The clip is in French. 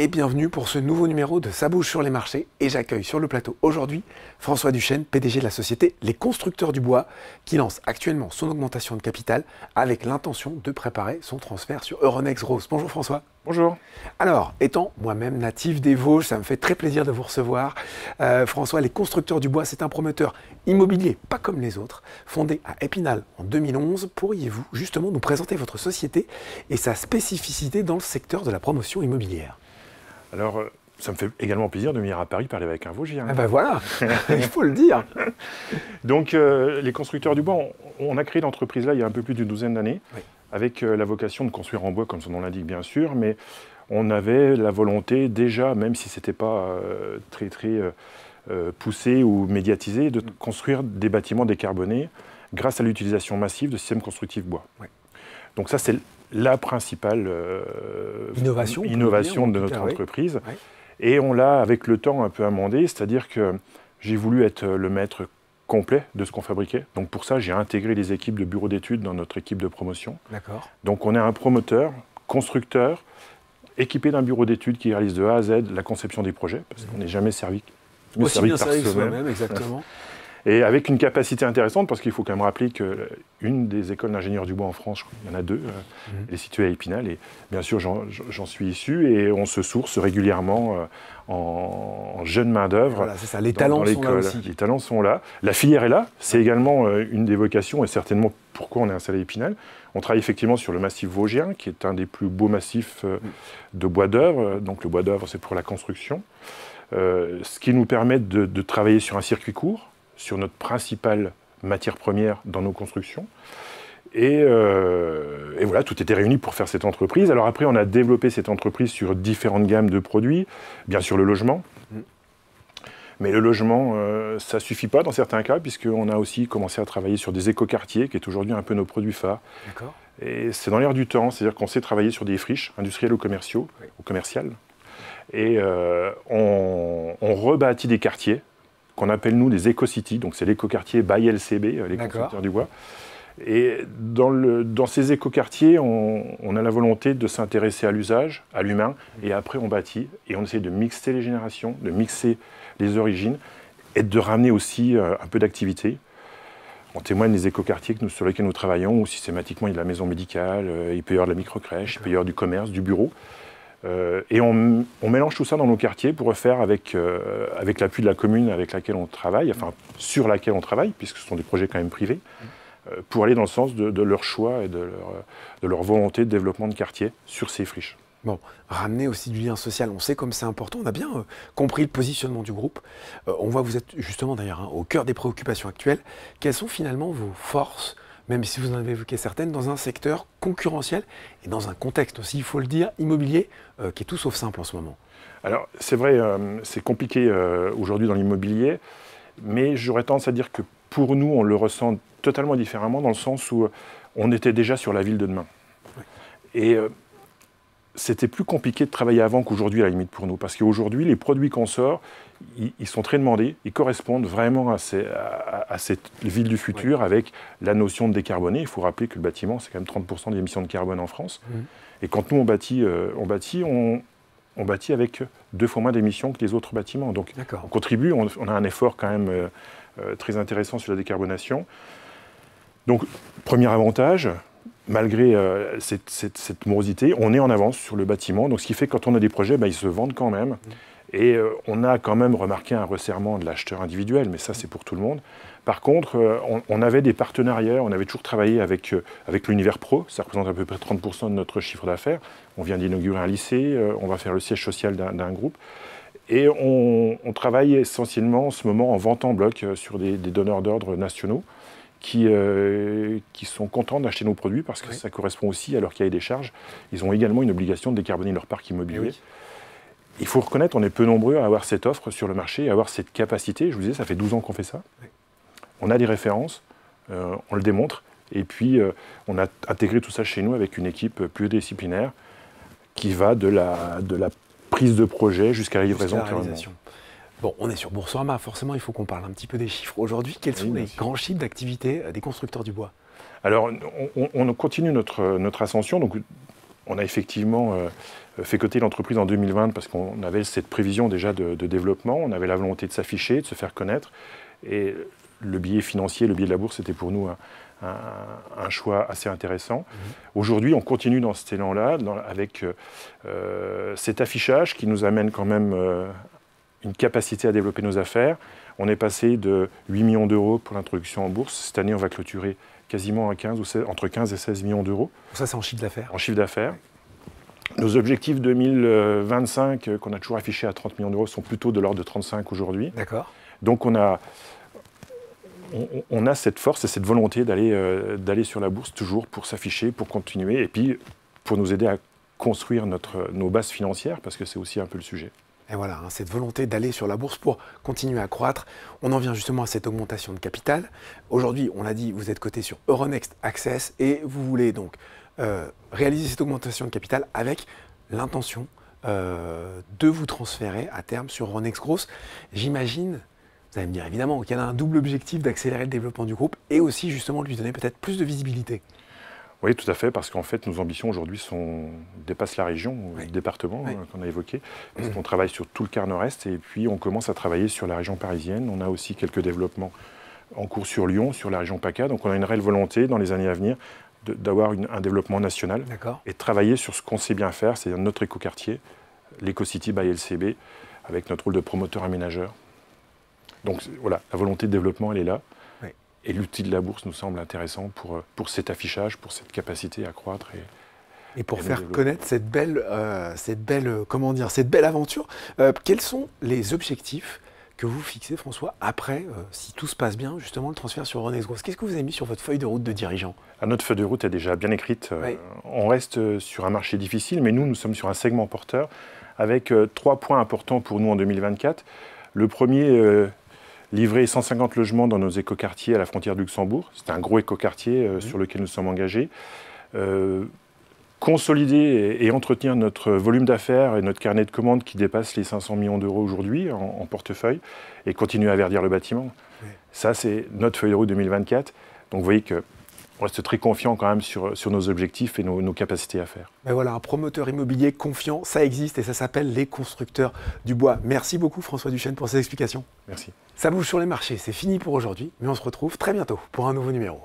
et bienvenue pour ce nouveau numéro de Ça bouge sur les marchés. Et j'accueille sur le plateau aujourd'hui François Duchesne, PDG de la société Les Constructeurs du Bois, qui lance actuellement son augmentation de capital avec l'intention de préparer son transfert sur Euronext Growth. Bonjour François. Bonjour. Alors, étant moi-même natif des Vosges, ça me fait très plaisir de vous recevoir. François, Les Constructeurs du Bois, c'est un promoteur immobilier, pas comme les autres, fondé à Épinal en 2011. Pourriez-vous justement nous présenter votre société et sa spécificité dans le secteur de la promotion immobilière? Alors, ça me fait également plaisir de venir à Paris parler avec un Vosgien. Ah ben voilà, il faut le dire. Donc, Les Constructeurs du Bois, on a créé l'entreprise là il y a un peu plus d'une douzaine d'années, oui, avec la vocation de construire en bois, comme son nom l'indique bien sûr, mais on avait la volonté déjà, même si ce n'était pas très poussé ou médiatisé, de construire des bâtiments décarbonés grâce à l'utilisation massive de systèmes constructifs bois. Oui. Donc ça, c'est la principale innovation de notre entreprise. Oui. Et on l'a, avec le temps, un peu amendé, c'est-à-dire que j'ai voulu être le maître complet de ce qu'on fabriquait. Donc pour ça, j'ai intégré les équipes de bureaux d'études dans notre équipe de promotion. D'accord. Donc on est un promoteur, constructeur, équipé d'un bureau d'études qui réalise de A à Z la conception des projets, parce qu'on n'est jamais servi par soi-même. Exactement. Et avec une capacité intéressante, parce qu'il faut quand même rappeler qu'une des écoles d'ingénieurs du bois en France, il y en a deux, elle est située à Épinal, et bien sûr j'en suis issu, et on se source régulièrement en jeune main-d'œuvre. Voilà, c'est ça, les talents sont là aussi. Les talents sont là, la filière est là, c'est également une des vocations, et certainement pourquoi on est installé à Épinal. On travaille effectivement sur le massif vosgien, qui est un des plus beaux massifs de bois d'œuvre, donc le bois d'œuvre c'est pour la construction, ce qui nous permet de travailler sur un circuit court, sur notre principale matière première dans nos constructions. Et voilà, tout était réuni pour faire cette entreprise. Alors après, on a développé cette entreprise sur différentes gammes de produits. Bien sûr, le logement. Mais le logement, ça ne suffit pas dans certains cas, puisqu'on a aussi commencé à travailler sur des écoquartiers, qui est aujourd'hui un peu nos produits phares. D'accord. Et c'est dans l'air du temps, c'est-à-dire qu'on sait travailler sur des friches industrielles ou commerciaux, oui, ou commerciales. Et on rebâtit des quartiers, qu'on appelle nous des éco-cities, donc c'est l'éco-quartier by LCB, les Constructeurs du Bois. Et dans ces éco-quartiers, on a la volonté de s'intéresser à l'usage, à l'humain, et après on bâtit, et on essaie de mixer les générations, de mixer les origines, et de ramener aussi un peu d'activité. On témoigne des éco-quartiers sur lesquels nous travaillons, où systématiquement il y a de la maison médicale, il peut y avoir de la microcrèche, il peut y avoir du commerce, du bureau. Et on mélange tout ça dans nos quartiers pour refaire avec l'appui de la commune avec laquelle on travaille, enfin sur laquelle on travaille, puisque ce sont des projets quand même privés, pour aller dans le sens de leur choix et de leur volonté de développement de quartier sur ces friches. Bon, ramener aussi du lien social, on sait comme c'est important, on a bien compris le positionnement du groupe. On voit que vous êtes justement d'ailleurs au cœur des préoccupations actuelles. Quelles sont finalement vos forces, même si vous en avez évoqué certaines, dans un secteur concurrentiel et dans un contexte aussi, il faut le dire, immobilier, qui est tout sauf simple en ce moment? Alors, c'est vrai, c'est compliqué aujourd'hui dans l'immobilier, mais j'aurais tendance à dire que pour nous, on le ressent totalement différemment, dans le sens où on était déjà sur la ville de demain. Oui. Et c'était plus compliqué de travailler avant qu'aujourd'hui, à la limite, pour nous, parce qu'aujourd'hui, les produits qu'on sort, ils sont très demandés, ils correspondent vraiment à cette ville du futur, oui, avec la notion de décarboner. Il faut rappeler que le bâtiment, c'est quand même 30% des émissions de carbone en France. Et quand nous, on bâtit avec 2 fois moins d'émissions que les autres bâtiments. Donc, on contribue, on a un effort quand même très intéressant sur la décarbonation. Donc, premier avantage, malgré cette morosité, on est en avance sur le bâtiment. Donc, ce qui fait que quand on a des projets, ils se vendent quand même. Et on a quand même remarqué un resserrement de l'acheteur individuel, mais ça, c'est pour tout le monde. Par contre, on avait des partenariats, on avait toujours travaillé avec l'univers pro, ça représente à peu près 30% de notre chiffre d'affaires. On vient d'inaugurer un lycée, on va faire le siège social d'un groupe. Et on travaille essentiellement en ce moment en vente en bloc sur des donneurs d'ordre nationaux qui sont contents d'acheter nos produits parce que ça correspond aussi à leur cahier des charges. Ils ont également une obligation de décarboner leur parc immobilier. Oui. Il faut reconnaître, on est peu nombreux à avoir cette offre sur le marché, à avoir cette capacité. Je vous disais, ça fait 12 ans qu'on fait ça. Oui. On a des références, on le démontre, et puis on a intégré tout ça chez nous avec une équipe pluridisciplinaire qui va de la prise de projet jusqu'à la livraison. Bon, on est sur Boursorama, forcément il faut qu'on parle un petit peu des chiffres. Aujourd'hui, quels sont les grands chiffres d'activité des Constructeurs du Bois? Alors, on continue notre ascension. Donc, On a effectivement fait coter l'entreprise en 2020 parce qu'on avait cette prévision déjà de développement, on avait la volonté de s'afficher, de se faire connaître. Et le biais financier, le biais de la bourse, c'était pour nous un choix assez intéressant. Aujourd'hui, on continue dans cet élan-là, avec cet affichage qui nous amène quand même une capacité à développer nos affaires. On est passé de 8 millions d'euros pour l'introduction en bourse. Cette année, on va clôturer quasiment entre 15 et 16 millions d'euros. Ça, c'est en chiffre d'affaires. En chiffre d'affaires. Nos objectifs 2025, qu'on a toujours affichés à 30 millions d'euros, sont plutôt de l'ordre de 35 aujourd'hui. D'accord. Donc on a cette force et cette volonté d'aller sur la bourse toujours pour s'afficher, pour continuer et puis pour nous aider à construire nos bases financières, parce que c'est aussi un peu le sujet. Et voilà, cette volonté d'aller sur la bourse pour continuer à croître. On en vient justement à cette augmentation de capital. Aujourd'hui, on l'a dit, vous êtes coté sur Euronext Access et vous voulez donc réaliser cette augmentation de capital avec l'intention de vous transférer à terme sur Euronext Growth. J'imagine, vous allez me dire évidemment, qu'il y a un double objectif d'accélérer le développement du groupe et aussi justement de lui donner peut-être plus de visibilité. Oui, tout à fait, parce qu'en fait, nos ambitions aujourd'hui dépassent la région, le département qu'on a évoqué, parce qu'on travaille sur tout le quart nord-est, et puis on commence à travailler sur la région parisienne. On a aussi quelques développements en cours sur Lyon, sur la région PACA, donc on a une réelle volonté dans les années à venir d'avoir un développement national et de travailler sur ce qu'on sait bien faire, c'est-à-dire notre écoquartier, l'EcoCity by LCB, avec notre rôle de promoteur aménageur. Donc voilà, la volonté de développement, elle est là. Et l'outil de la bourse nous semble intéressant pour cet affichage, pour cette capacité à croître. Et pour faire connaître cette belle aventure. Quels sont les objectifs que vous fixez, François, après, si tout se passe bien, justement, le transfert sur Euronext Growth? Qu'est-ce que vous avez mis sur votre feuille de route de dirigeant? Notre feuille de route est déjà bien écrite. On reste sur un marché difficile, mais nous sommes sur un segment porteur avec 3 points importants pour nous en 2024. Le premier... livrer 150 logements dans nos écoquartiers à la frontière du Luxembourg. C'est un gros écoquartier sur lequel nous sommes engagés. Consolider et entretenir notre volume d'affaires et notre carnet de commandes qui dépasse les 500 millions d'euros aujourd'hui en portefeuille et continuer à verdir le bâtiment. Ça, c'est notre feuille de route 2024. Donc vous voyez qu'on reste très confiant quand même sur nos objectifs et nos capacités à faire. Ben voilà, un promoteur immobilier confiant, ça existe et ça s'appelle les constructeurs du bois. Merci beaucoup François Duchesne pour ces explications. Merci. Ça bouge sur les marchés, c'est fini pour aujourd'hui, mais on se retrouve très bientôt pour un nouveau numéro.